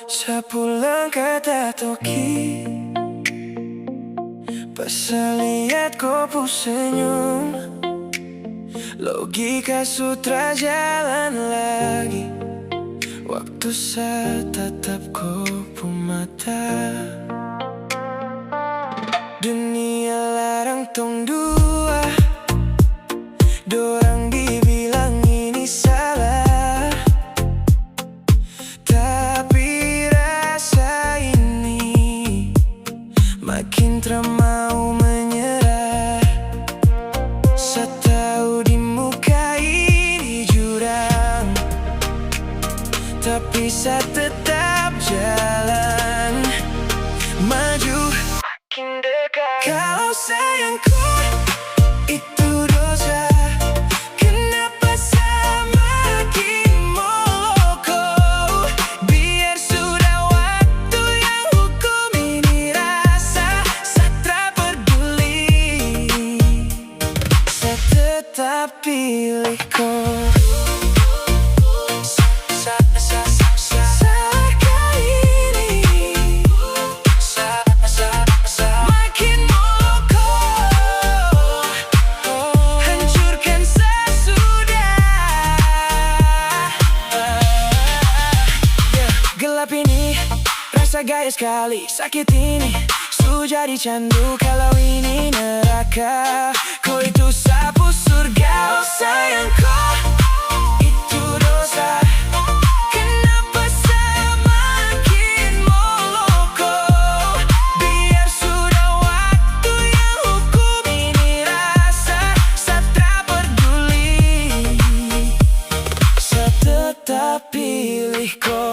Sepulang kata Toki, pas lihat kopu senyum, logika sutra jalan lagi. Waktu saya tatap kopu mata, dunia larang tong dua, dorang dibilang ini salah, tapi rasa ini makin termau menyerah. Saya tahu di muka ini jurang, tapi saya tetap jalan maju makin dekat. Kalau sayangku itu dosa, kenapa saya makin moloko? Biar sudah waktu yang hukum ini rasa. Saya tak peduli, saya tetap pilih kau. Rasa gaya sekali, sakit ini su jadi candu. Kalau ini neraka, kau itu sapu surga. Oh sayangku, itu dosa, kenapa saya makin moloko? Biar sudah waktu yang hukum ini rasa. Saya tak peduli, saya tetap pilih kau.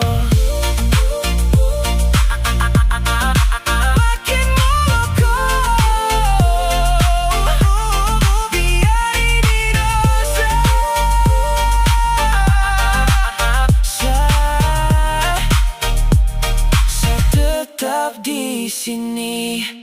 Tetap di sini.